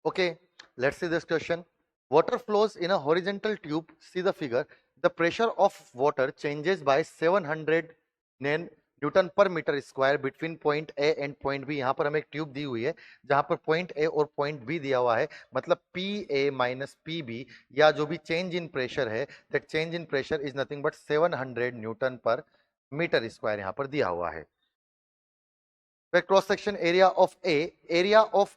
Okay, let's see this question. Water flows in a horizontal tube. See the figure. The pressure of water changes by 700 Newton per meter square between point A and point B. यहाँ पर हमें एक tube दी हुई है जहां पर point A और point B दिया हुआ है, मतलब PA माइनस PB या जो भी चेंज इन प्रेशर है, that change in pressure is nothing but 700 newton per metre square यहाँ पर दिया हुआ है. Cross section area of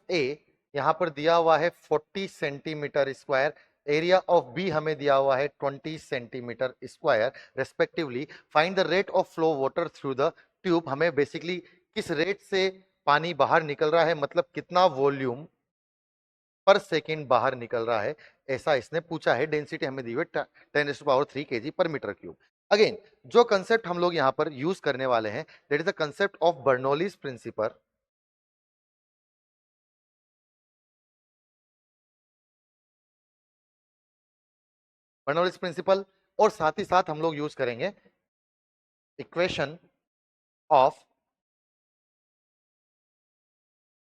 A यहां पर दिया हुआ है 40 centimetre square, area of B हमें दिया हुआ है 20 centimetre square respectively. Find the rate of flow water through the tube. हमें बेसिकली किस रेट से पानी बाहर निकल रहा है, मतलब कितना वॉल्यूम पर सेकेंड बाहर निकल रहा है, ऐसा इसने पूछा है. डेंसिटी हमें दी हुई 10⁻³ kg पर मीटर क्यूब. अगेन जो कंसेप्ट हम लोग यहां पर यूज करने वाले हैं, that is the concept of Bernoulli's principle. Bernoulli's principle और साथ ही साथ हम लोग यूज करेंगे इक्वेशन ऑफ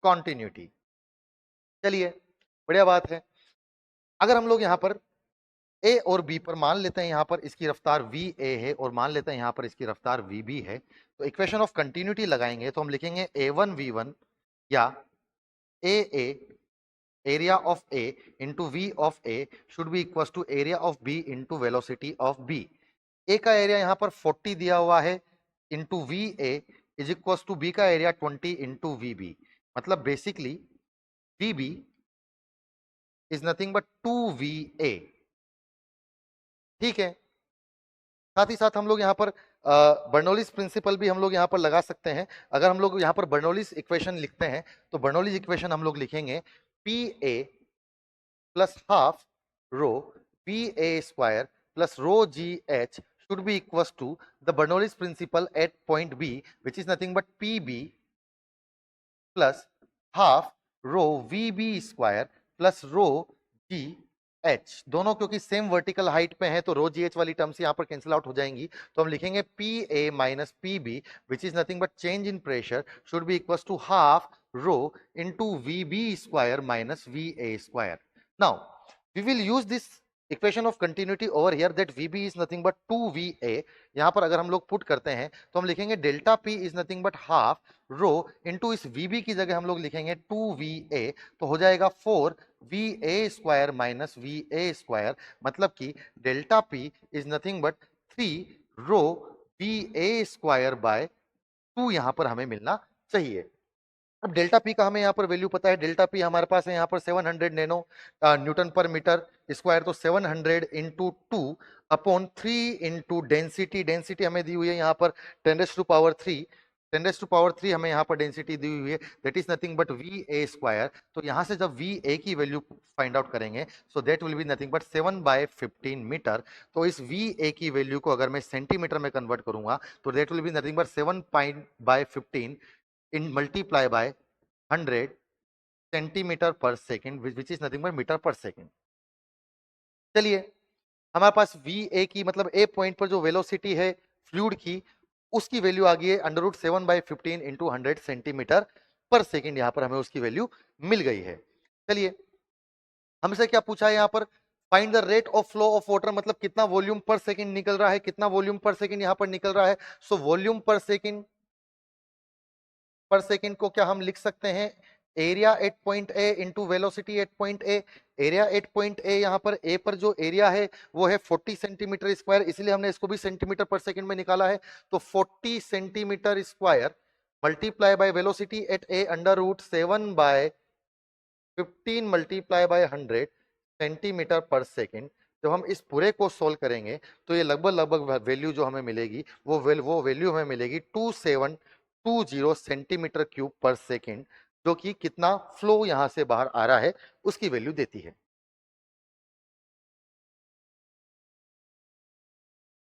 कॉन्टिन्यूटी. चलिए बढ़िया बात है. अगर हम लोग यहां पर ए और बी पर मान लेते हैं यहां पर इसकी रफ्तार वी ए है और मान लेते हैं यहां पर इसकी रफ्तार वी बी है, तो इक्वेशन ऑफ कंटिन्यूटी लगाएंगे तो हम लिखेंगे A1V1 या ए area of A into V of A should be equals to area of B into velocity of B. A का एरिया यहाँ पर 40 दिया हुआ है into VA is equals to B का एरिया 20 into VB. मतलब basically VB is nothing but 2VA. ठीक है. साथ ही साथ हम लोग यहाँ पर बर्नौलीज प्रिंसिपल भी हम लोग यहाँ पर लगा सकते हैं. अगर हम लोग यहाँ पर बर्नौलीज इक्वेशन लिखते हैं तो बर्नौलीज इक्वेशन हम लोग लिखेंगे PA plus half rho VA square plus rho GH should be equals to the Bernoulli's principle at point B, which is nothing but PB plus half rho VB square plus rho GH. दोनों क्योंकि same vertical height पे है तो रो GH वाली terms यहाँ पर cancel out हो जाएंगी, तो हम लिखेंगे PA minus PB which is nothing but change in pressure should be equals to half rho into VB square minus VA square. Now, we will use this equation of continuity over here that VB is nothing but 2VA. यहाँ पर अगर हम लोग put करते हैं तो हम लिखेंगे delta P is nothing but half rho into इस VB की जगह हम लोग लिखेंगे 2VA, तो हो जाएगा 4VA square minus VA square. मतलब कि delta P is nothing but 3 rho VA square by 2 यहाँ पर हमें मिलना चाहिए. अब डेल्टा पी का हमें यहाँ पर वैल्यू पता है. डेल्टा पी हमारे पास है यहाँ पर 700 nano Newton per metre square, तो 700 into 2 upon 3 into density. Density हमें दी हुई है यहाँ पर 10⁻³ 10⁻³ हमें यहाँ पर डेंसिटी दी हुई है, that is nothing but V A square. तो यहाँ से जब वी ए की वैल्यू फाइंड आउट करेंगे so that will be nothing but 7/15 metre. तो इस वी ए की वैल्यू को अगर मैं सेंटीमीटर में कन्वर्ट करूंगा तो that will be nothing but 7/15 in multiply by 100 centimetre पर second which is nothing but metre पर सेकेंड. चलिए हमारे पास वी ए की मतलब ए पॉइंट पर जो वेलोसिटी है फ्लूइड की उसकी वैल्यू आ गई है √7/15 इंटू 100 सेंटीमीटर पर सेकेंड. यहां पर हमें उसकी वैल्यू मिल गई है. चलिए हमसे क्या पूछा है यहाँ पर, find the rate of flow of water, मतलब कितना वॉल्यूम पर सेकेंड निकल रहा है, कितना वॉल्यूम पर सेकेंड यहाँ पर निकल रहा है. सो वॉल्यूम पर सेकेंड को क्या हम लिख सकते हैं, area at point A into velocity at point A. Area at point A, यहाँ पर ए पर जो एरिया है वो है 40 सेंटीमीटर स्क्वायर, इसलिए हमने इसको भी सेंटीमीटर पर सेकंड में निकाला है. तो 40 centimetre square multiply by velocity at A √7/15 multiply by 100 centimetre पर सेकेंड. जब हम इस पूरे को सोल्व करेंगे तो ये लगभग वैल्यू जो हमें मिलेगी वो वैल्यू हमें मिलेगी 2720 सेंटीमीटर क्यूब पर सेकेंड, जो कि कितना फ्लो यहां से बाहर आ रहा है उसकी वैल्यू देती है.